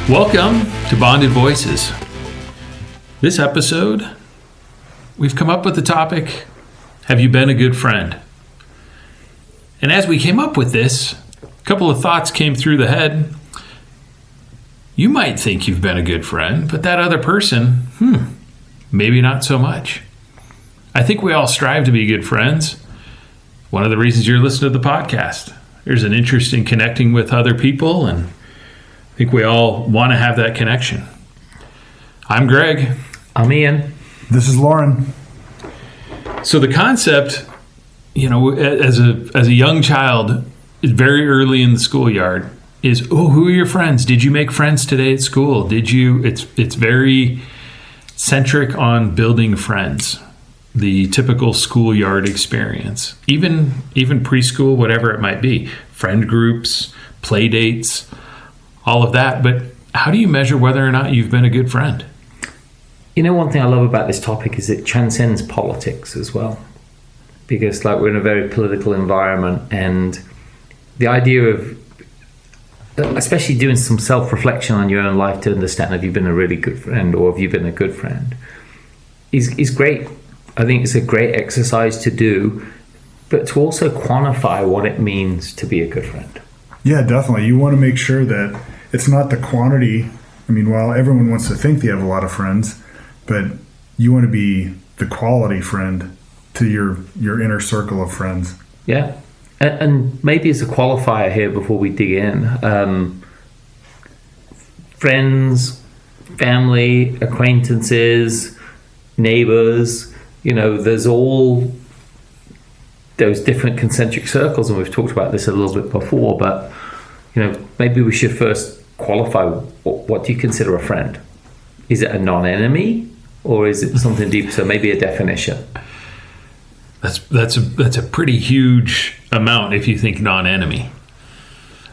Welcome to Bonded Voices. This episode, we've come up with the topic, have you been a good friend? And as we came up with this, a couple of thoughts came through the head. You might think you've been a good friend, but that other person, maybe not so much. I think we all strive to be good friends. One of the reasons you're listening to the podcast. There's an interest in connecting with other people, and I think we all want to have that connection. I'm Greg. I'm Ian. This is Lauren. So the concept, as a young child, very early in the schoolyard, is, who are your friends? Did you make friends today at school? It's very centric on building friends. The typical schoolyard experience, even preschool, whatever it might be, friend groups, play dates, all of that. But how do you measure whether or not you've been a good friend? One thing I love about this topic is it transcends politics as well, because we're in a very political environment, and the idea of especially doing some self-reflection on your own life to understand have you been a really good friend or have you been a good friend is great. I think it's a great exercise to do, but to also quantify what it means to be a good friend. Yeah, definitely. You want to make sure that it's not the quantity. I mean, while everyone wants to think they have a lot of friends, but you want to be the quality friend to your inner circle of friends. Yeah. And maybe as a qualifier here before we dig in, friends, family, acquaintances, neighbors, there's all those different concentric circles, and we've talked about this a little bit before, but maybe we should first qualify what do you consider a friend? Is it a non-enemy or is it something deeper? So maybe a definition. That's a pretty huge amount if you think non-enemy.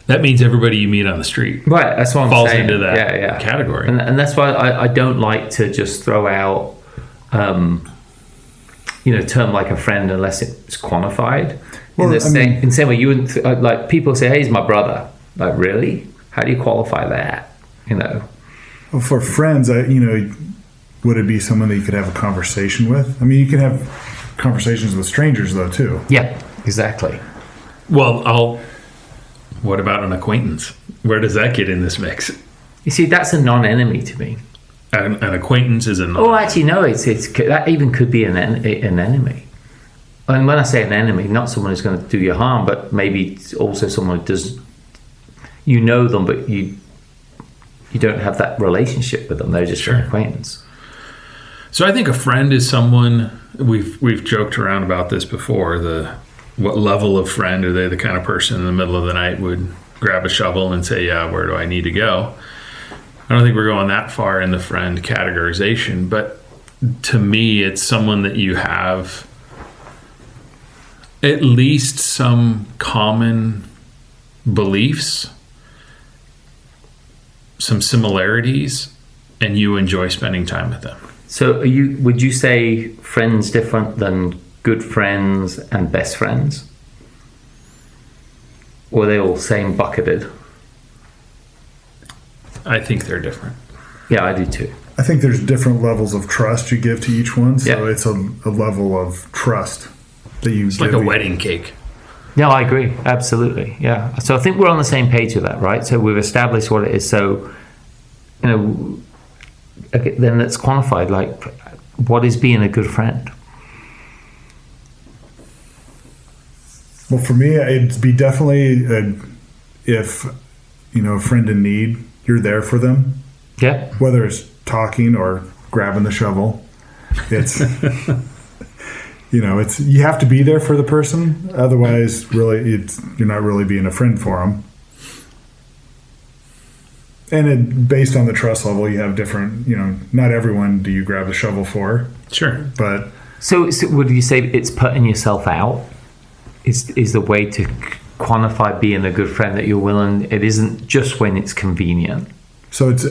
That means everybody you meet on the street, right? That's what I'm falls saying. into that category, and that's why I don't like to just throw out term like a friend unless it's quantified. Well, in the same way, you wouldn't like people say, "Hey, he's my brother." Like, really? How do you qualify that? Well, for friends, would it be someone that you could have a conversation with? I mean, you can have conversations with strangers though too. Yeah, exactly. Well, what about an acquaintance? Where does that get in this mix? You see, that's a non-enemy to me. An acquaintance is a non-enemy. Oh, actually, no. It's that even could be an enemy. And when I say an enemy, not someone who's going to do you harm, but maybe it's also someone who does. You know them, but you don't have that relationship with them. They're just an acquaintance. So I think a friend is someone, we've joked around about this before, what level of friend are they? The kind of person in the middle of the night would grab a shovel and say, yeah, where do I need to go? I don't think we're going that far in the friend categorization, but to me, it's someone that you have at least some common beliefs, some similarities, and you enjoy spending time with them. So would you say friends different than good friends and best friends? Or are they all same bucketed? I think they're different. Yeah, I do too. I think there's different levels of trust you give to each one. So it's a level of trust that you It's like a wedding cake. No, I agree. Absolutely. Yeah. So I think we're on the same page with that, right? So we've established what it is. So, then let's quantify, what is being a good friend? Well, for me, it'd be definitely if, a friend in need, you're there for them. Yeah. Whether it's talking or grabbing the shovel, it's, it's, you have to be there for the person. Otherwise, really, you're not really being a friend for them. And based on the trust level, you have different, not everyone do you grab the shovel for. Sure. But so would you say it's putting yourself out is the way to quantify being a good friend, that you're willing, it isn't just when it's convenient. So it's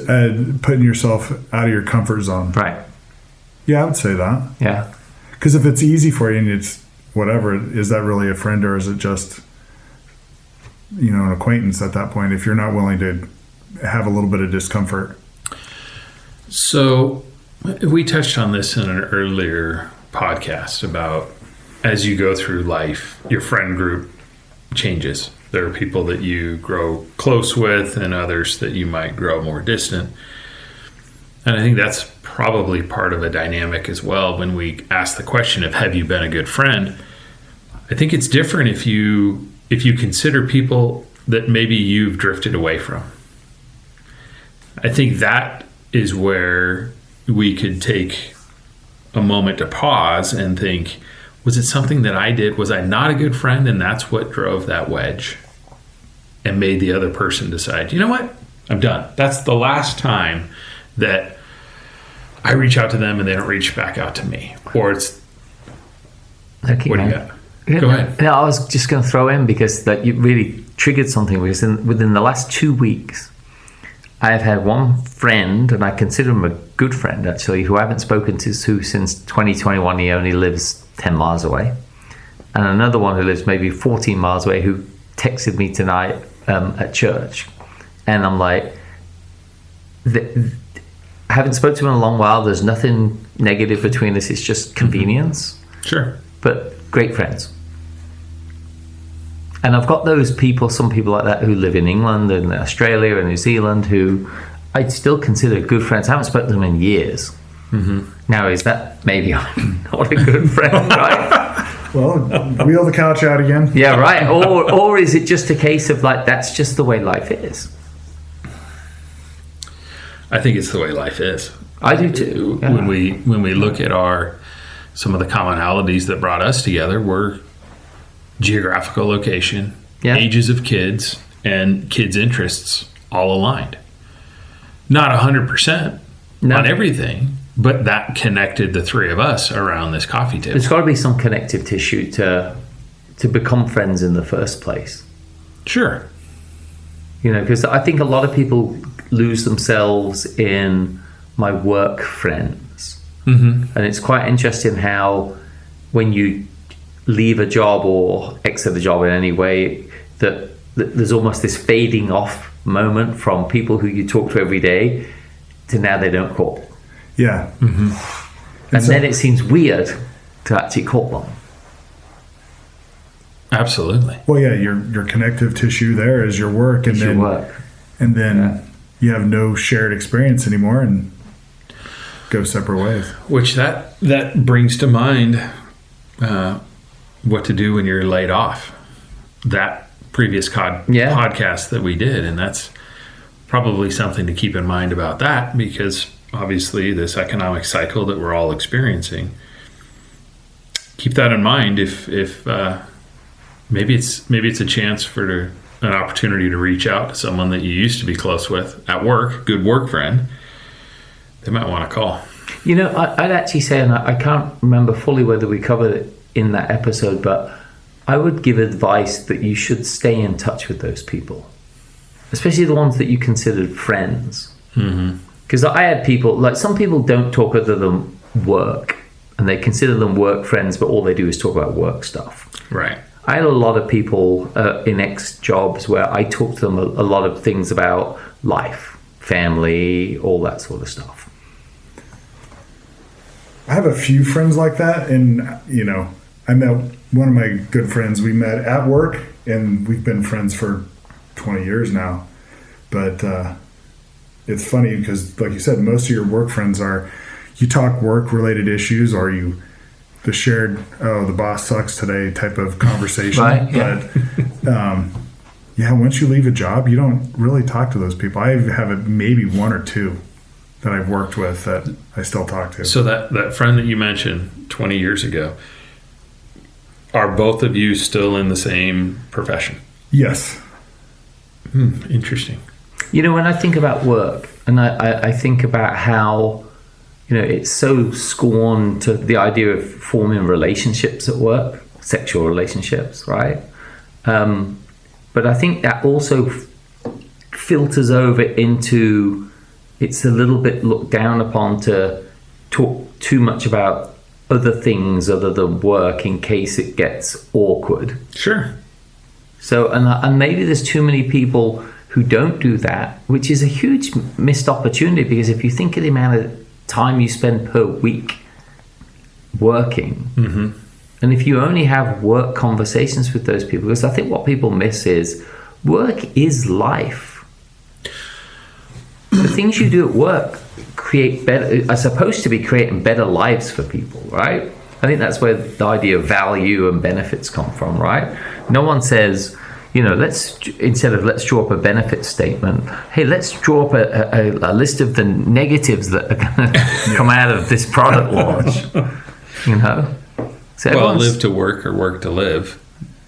putting yourself out of your comfort zone. Right. Yeah, I would say that. Yeah. Because if it's easy for you and it's whatever, is that really a friend, or is it just, an acquaintance at that point? If you're not willing to have a little bit of discomfort. So we touched on this in an earlier podcast about as you go through life, your friend group changes. There are people that you grow close with and others that you might grow more distant. And I think that's probably part of a dynamic as well when we ask the question of have you been a good friend? I think it's different if you consider people that maybe you've drifted away from. I think that is where we could take a moment to pause and think, was it something that I did? Was I not a good friend? And that's what drove that wedge and made the other person decide, you know what? I'm done. That's the last time that I reach out to them and they don't reach back out to me. Or it's, what do you got? Go ahead. No, I was just going to throw in because that you really triggered something because within the last 2 weeks, I've had one friend, and I consider him a good friend actually, who I haven't spoken to since 2021. He only lives 10 miles away. And another one who lives maybe 14 miles away who texted me tonight at church. And I'm like, I haven't spoken to him in a long while. There's nothing negative between us. It's just convenience. Sure. But great friends. And I've got those people, some people like that who live in England and Australia and New Zealand who I'd still consider good friends. I haven't spoken to them in years. Mm-hmm. Now, is that maybe I'm not a good friend, right? Well, wheel the couch out again. Yeah, right. Or is it just a case of like, that's just the way life is? I think it's the way life is. I do too. Yeah. When we look at some of the commonalities that brought us together were geographical location, ages of kids, and kids' interests all aligned. Not 100% on everything, but that connected the three of us around this coffee table. There's got to be some connective tissue to become friends in the first place. Sure. You know, because I think a lot of people lose themselves in my work friends. Mm-hmm. And it's quite interesting how when you leave a job or exit a job in any way, that there's almost this fading off moment from people who you talk to every day to now they don't call. Yeah. Mm-hmm. And so, then it seems weird to actually call them. Absolutely. Well, yeah, your connective tissue there is your work, and then you have no shared experience anymore and go separate ways. Which that brings to mind what to do when you're laid off. That previous podcast that we did, and that's probably something to keep in mind about that, because obviously this economic cycle that we're all experiencing, keep that in mind. If maybe it's a chance for an opportunity to reach out to someone that you used to be close with at work, good work friend, they might want to call. You know, I'd actually say, and I can't remember fully whether we covered it in that episode, but I would give advice that you should stay in touch with those people, especially the ones that you considered friends. Because I had people, like some people don't talk other than work, and they consider them work friends, but all they do is talk about work stuff. Right. I had a lot of people in ex-jobs where I talked to them a lot of things about life, family, all that sort of stuff. I have a few friends like that, and I met one of my good friends. We met at work, and we've been friends for 20 years now. But it's funny because, like you said, most of your work friends you talk work-related issues, or the shared, the boss sucks today type of conversation. Right, yeah. But once you leave a job, you don't really talk to those people. I have maybe one or two that I've worked with that I still talk to. So that friend that you mentioned 20 years ago, are both of you still in the same profession? Yes. Interesting. You know, when I think about work, and I think about how, it's so scorned to the idea of forming relationships at work, sexual relationships, right? But I think that also filters over into, it's a little bit looked down upon to talk too much about other things other than work in case it gets awkward. Sure. So, and maybe there's too many people who don't do that, which is a huge missed opportunity, because if you think of the amount of time you spend per week working, and if you only have work conversations with those people, because I think what people miss is work is life. The things you do at work are supposed to be creating better lives for people, right? I think that's where the idea of value and benefits come from, right? No one says, instead of let's draw up a benefit statement, hey, let's draw up a list of the negatives that are going to come out of this product launch. So live to work or work to live,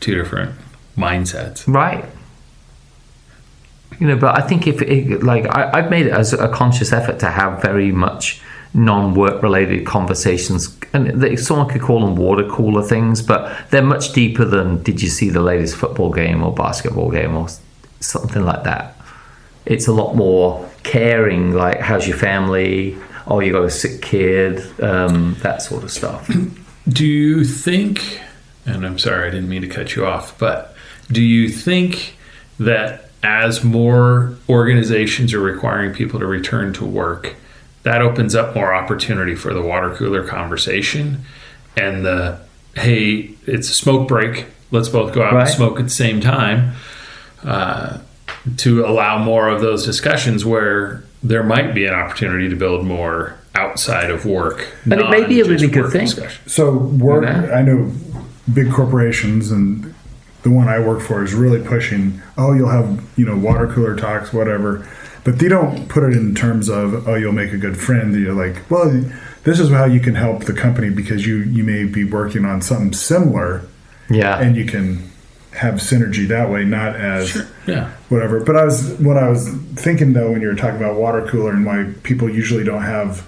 two different mindsets, right? But I think I've made it as a conscious effort to have very much non-work related conversations, and someone could call them water cooler things, but they're much deeper than did you see the latest football game or basketball game or something like that. It's a lot more caring, like how's your family, oh you got a sick kid, that sort of stuff. Do you think, and I'm sorry I didn't mean to cut you off, but do you think that as more organizations are requiring people to return to work, that opens up more opportunity for the water cooler conversation and the, hey, it's a smoke break, let's both go out and smoke at the same time, to allow more of those discussions where there might be an opportunity to build more outside of work. But it may be a really good thing. So I know big corporations, and the one I work for is really pushing, you'll have, water cooler talks, whatever. But they don't put it in terms of, you'll make a good friend. You're like, well, this is how you can help the company because you may be working on something similar. Yeah. And you can have synergy that way, not as whatever. But what I was thinking, though, when you were talking about water cooler and why people usually don't have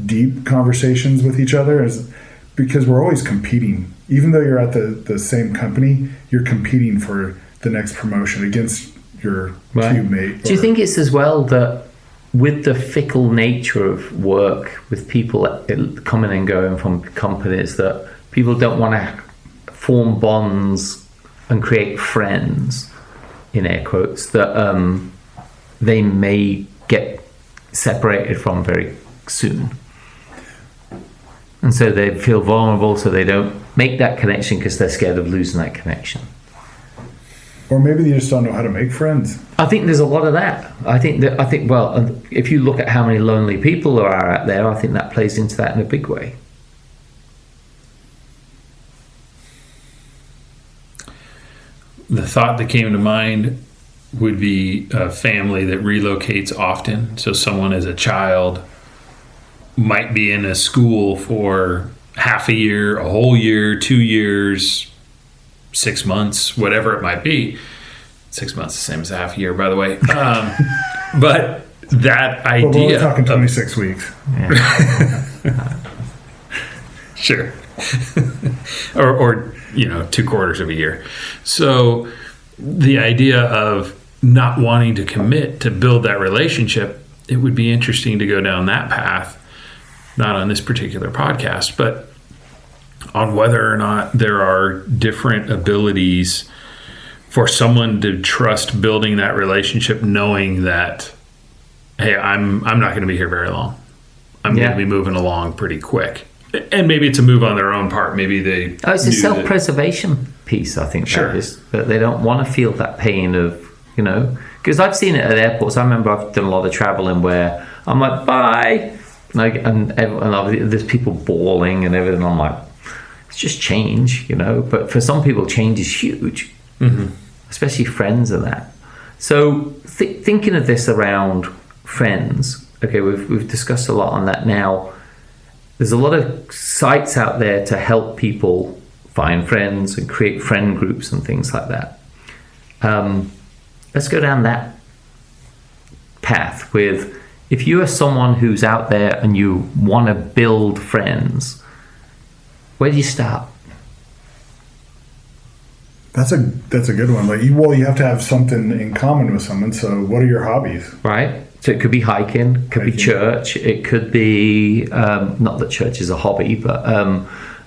deep conversations with each other is because we're always competing. Even though you're at the same company, you're competing for the next promotion against your cube mate. Do you think it's as well that with the fickle nature of work, with people coming and going from companies, that people don't want to form bonds and create friends, in air quotes, that they may get separated from very soon. And so they feel vulnerable, so they don't make that connection because they're scared of losing that connection. Or maybe they just don't know how to make friends. I think there's a lot of that. I think if you look at how many lonely people there are out there, I think that plays into that in a big way. The thought that came to mind would be a family that relocates often. So someone as a child might be in a school for half a year, a whole year, 2 years, 6 months, whatever it might be. 6 months, the same as a half a year, by the way. But that idea. Well, we're talking 26 weeks. Yeah. Sure. or 2/4 of a year. So the idea of not wanting to commit to build that relationship, it would be interesting to go down that path, not on this particular podcast, but on whether or not there are different abilities for someone to trust building that relationship, knowing that, hey, I'm not going to be here very long. I'm going to be moving along pretty quick. And maybe it's a move on their own part. Maybe they... it's a self-preservation piece, I think. Sure. That they don't want to feel that pain of, because I've seen it at airports. I remember I've done a lot of traveling where I'm like, bye. And there's people bawling and everything. I'm like, it's just change, But for some people, change is huge, especially friends and that. So thinking of this around friends, okay, we've discussed a lot on that now. There's a lot of sites out there to help people find friends and create friend groups and things like that. Let's go down that path with, if you are someone who's out there and you want to build friends, where do you start? That's a good one. You have to have something in common with someone. So what are your hobbies? Right. So it could be hiking, it could be church, it could be, not that church is a hobby, but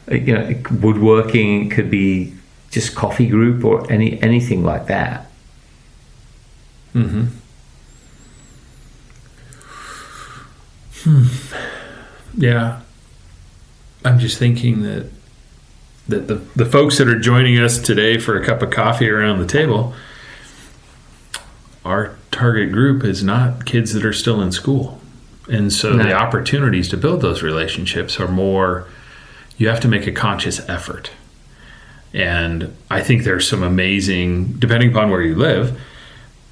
woodworking, it could be just coffee group or anything like that. Yeah. I'm just thinking that the folks that are joining us today for a cup of coffee around the table, our target group is not kids that are still in school. And so the opportunities to build those relationships are more, you have to make a conscious effort. And I think there's some amazing, depending upon where you live,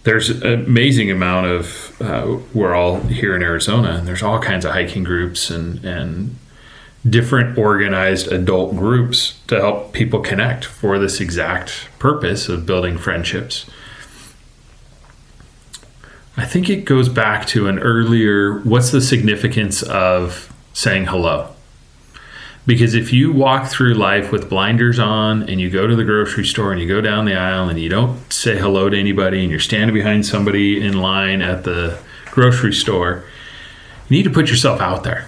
there's an amazing amount of, we're all here in Arizona, and there's all kinds of hiking groups and different organized adult groups to help people connect for this exact purpose of building friendships. I think it goes back to an earlier, what's the significance of saying hello? Because if you walk through life with blinders on and you go to the grocery store and you go down the aisle and you don't say hello to anybody and you're standing behind somebody in line at the grocery store, you need to put yourself out there.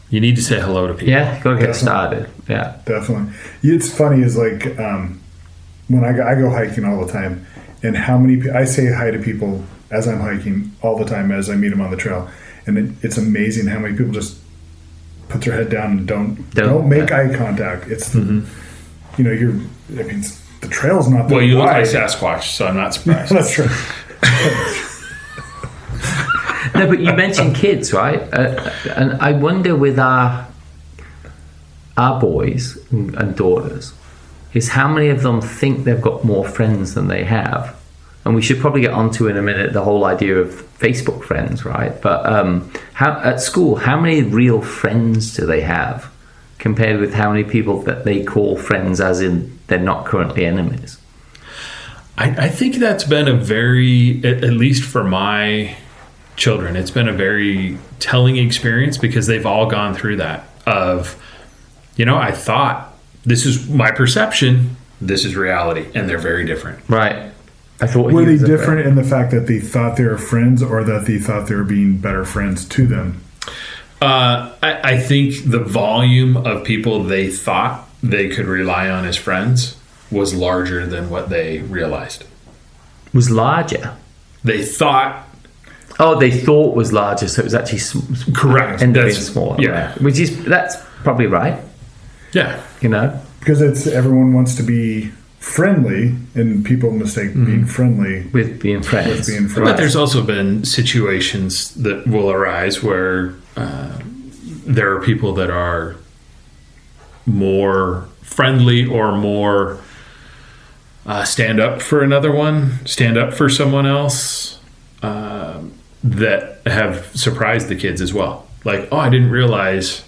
You need to say hello to people. Yeah, go get started. Yeah, definitely. It's funny is like when I go hiking all the time, and how many I say hi to people as I'm hiking all the time as I meet them on the trail, and it's amazing how many people just put their head down and don't make eye contact. It's the, you know, the trail's not that well, you wide. look like Sasquatch, so I'm not surprised. That's true. No, but you mentioned kids, right? And I wonder with our boys and daughters is how many of them think they've got more friends than they have. And we should probably get onto in a minute the whole idea of Facebook friends, right? But at school, how many real friends do they have compared with how many people that they call friends as in they're not currently enemies? I think that's been a very, at least for my children, it's been a very telling experience because they've all gone through that of, you know, I thought this is my perception, this is reality, and they're very different. Right. I thought were they different in the fact that they thought they were friends or that they thought they were being better friends to them? I think the volume of people they thought they could rely on as friends was larger than what they realized. Was larger? They thought... Oh, they thought was larger, so it was actually correct. Ended up being smaller. Yeah. Right? That's probably right. Yeah. You know? Because everyone wants to be friendly, and people mistake being friendly with being friends. But there's also been situations that will arise where there are people that are more friendly or more stand up for another one, stand up for someone else, that have surprised the kids as well. Like, oh, I didn't realize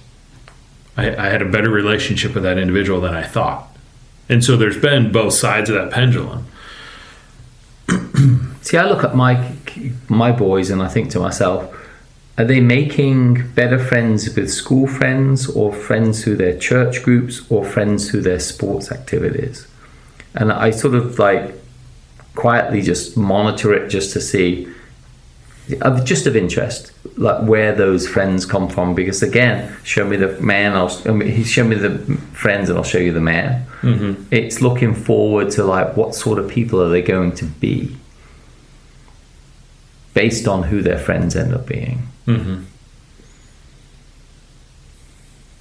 I had a better relationship with that individual than I thought. And so there's been both sides of that pendulum. See, I look at my boys and I think to myself, are they making better friends with school friends or friends through their church groups or friends through their sports activities? And I sort of like quietly just monitor it just to see, just of interest, like where those friends come from. Because again, show me the man, show me the friends and I'll show you the man. Mm-hmm. It's looking forward to like what sort of people are they going to be based on who their friends end up being. Mm-hmm.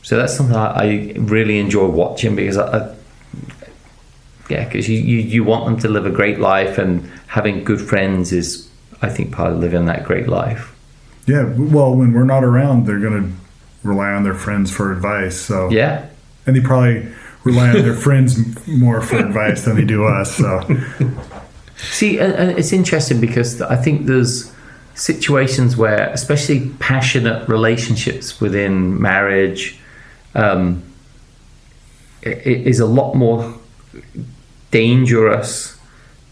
So that's something I really enjoy watching because because you want them to live a great life, and having good friends is, I think, part of living that great life. Yeah, well, when we're not around, they're going to rely on their friends for advice. So yeah, and they probably rely on their friends more for advice than they do us. So see, and it's interesting because I think there's situations where, especially passionate relationships within marriage, it is a lot more dangerous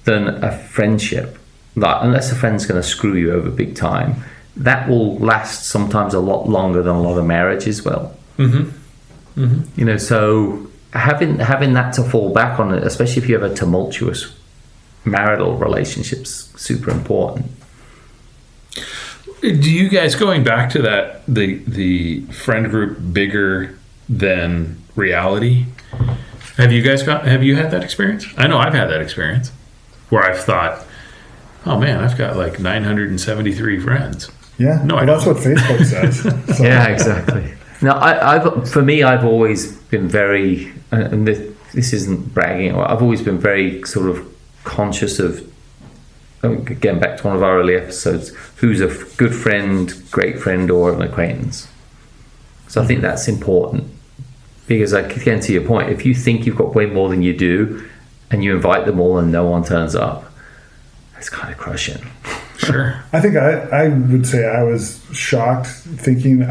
than a friendship. Like, unless a friend's going to screw you over big time, that will last sometimes a lot longer than a lot of marriages will. Mm-hmm. Mm-hmm. You know, so having that to fall back on, especially if you have a tumultuous marital relationship's super important. Do you guys, going back to that, the friend group bigger than reality? Have you had that experience? I know I've had that experience where I've thought, oh man, I've got like 973 friends. Yeah, No, I that's don't. what Facebook says. So, Yeah, exactly. Now, I've always been very, and this isn't bragging. I've always been very sort of conscious of. Again, back to one of our early episodes, who's a good friend, great friend, or an acquaintance. So I think that's important because, again, to your point, if you think you've got way more than you do, and you invite them all and no one turns up, that's kind of crushing. Sure. I think I would say I was shocked, thinking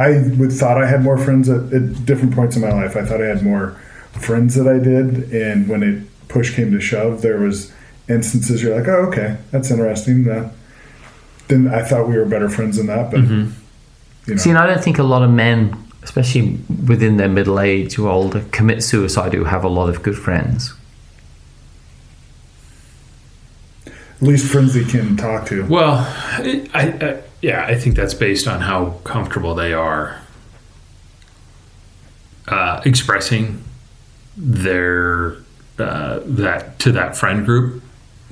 thought I had more friends at different points in my life. I thought I had more friends that I did, and when it push came to shove, there was instances you're like, oh, okay, that's interesting. Then I thought we were better friends than that, but you know. See, and I don't think a lot of men, especially within their middle age or older, commit suicide who have a lot of good friends. At least friends they can talk to. Well, I think that's based on how comfortable they are expressing their that friend group,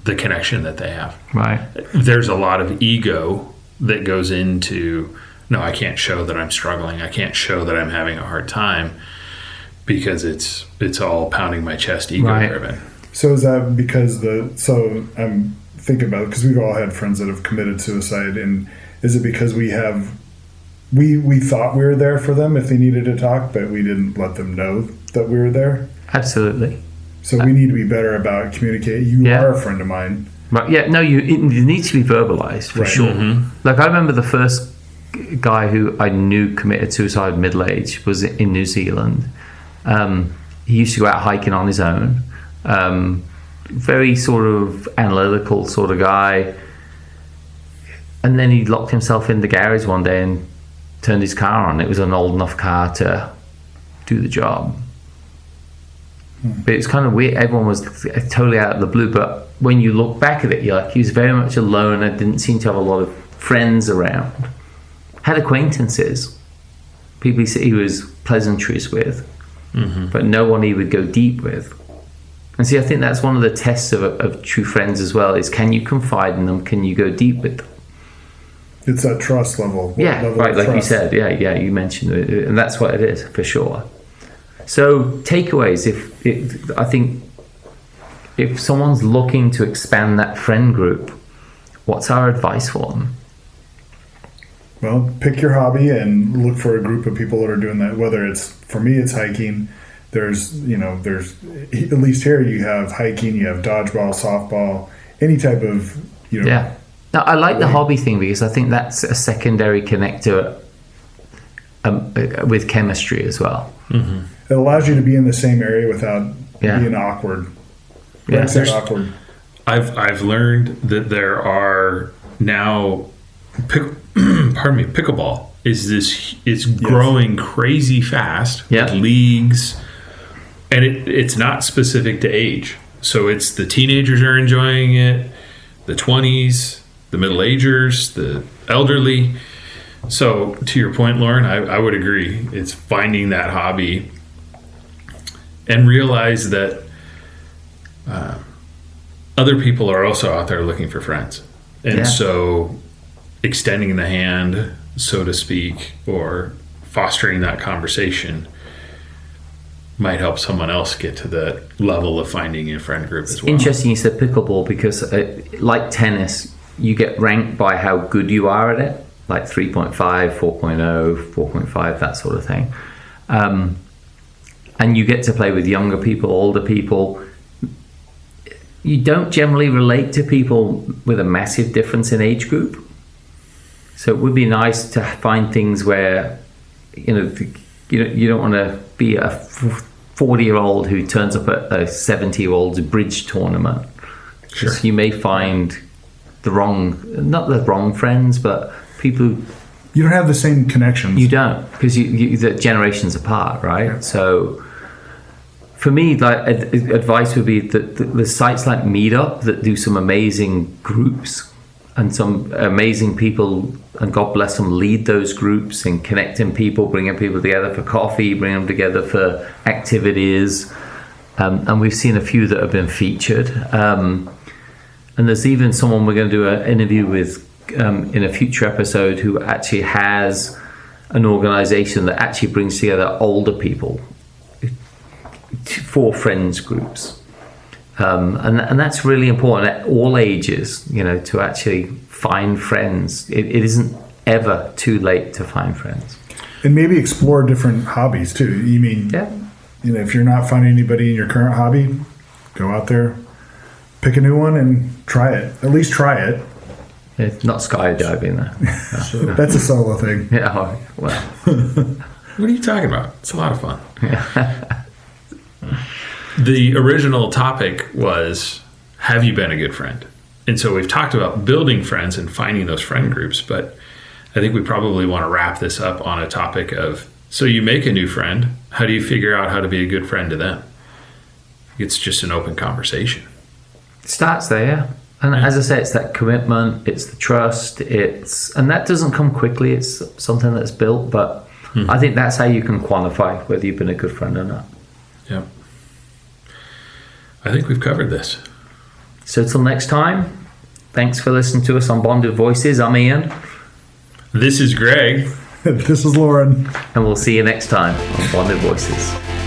the connection that they have. Right. There's a lot of ego that goes into, no, I can't show that I'm struggling. I can't show that I'm having a hard time because it's all pounding my chest, ego driven. So is that because I'm thinking about it because we've all had friends that have committed suicide, and is it because we thought we were there for them if they needed to talk, but we didn't let them know that we were there? Absolutely. So we need to be better about communicating. You are a friend of mine. Right. Yeah. No. It needs to be verbalized for sure. Mm-hmm. Like I remember the first guy who I knew committed suicide middle age was in New Zealand. He used to go out hiking on his own. Very sort of analytical sort of guy. And then he locked himself in the garage one day and turned his car on. It was an old enough car to do the job. But it's kind of weird. Everyone was totally out of the blue. But when you look back at it, you're like, he was very much alone and didn't seem to have a lot of friends around. Had acquaintances, people he was pleasantries with, but no one he would go deep with. And see, I think that's one of the tests of true friends as well, is can you confide in them? Can you go deep with them? It's that trust level. Right, like you said. Yeah, you mentioned it. And that's what it is, for sure. So takeaways, I think if someone's looking to expand that friend group, what's our advice for them? Well, pick your hobby and look for a group of people that are doing that. Whether it's, for me, it's hiking. There's at least here you have hiking, you have dodgeball, softball, any type of, Yeah. Now, I like the hobby thing because I think that's a secondary connector with chemistry as well. Mm-hmm. It allows you to be in the same area without being awkward. Yeah, awkward. I've learned that there are now, pickleball is growing crazy fast with leagues, and it's not specific to age. So it's the teenagers are enjoying it, the 20s, the middle-agers, the elderly. So to your point, Lauren, I would agree. It's finding that hobby and realize that other people are also out there looking for friends. And so extending the hand, so to speak, or fostering that conversation might help someone else get to the level of finding a friend group as well. Interesting you said pickleball because like tennis, you get ranked by how good you are at it, like 3.5, 4.0, 4.5, that sort of thing. And you get to play with younger people, older people. You don't generally relate to people with a massive difference in age group. So it would be nice to find things where, you don't want to be a 40-year-old who turns up at a 70-year-old's bridge tournament. Sure. You may find not the wrong friends, but people who... You don't have the same connections. You don't, because the generations apart, right? Yeah. So for me, like advice would be that the sites like Meetup that do some amazing groups and some amazing people, and God bless them, lead those groups and connecting people, bringing people together for coffee, bringing them together for activities. And we've seen a few that have been featured. And And there's even someone we're going to do an interview with in a future episode who actually has an organization that actually brings together older people for friends groups. And that's really important at all ages, to actually find friends. It isn't ever too late to find friends. And maybe explore different hobbies too. You mean, Yeah. If you're not finding anybody in your current hobby, go out there, pick a new one and try it. At least try it. It's not skydiving though. That's a solo thing. Yeah, well. What are you talking about? It's a lot of fun. The original topic was, have you been a good friend? And so we've talked about building friends and finding those friend groups, but I think we probably want to wrap this up on a topic of, so you make a new friend, how do you figure out how to be a good friend to them? It's just an open conversation. It starts there, yeah. And as I say, it's that commitment, it's the trust, and that doesn't come quickly, it's something that's built, but I think that's how you can quantify whether you've been a good friend or not. Yeah. I think we've covered this. So till next time, thanks for listening to us on Bonded Voices. I'm Ian. This is Greg. This is Lauren. And we'll see you next time on Bonded Voices.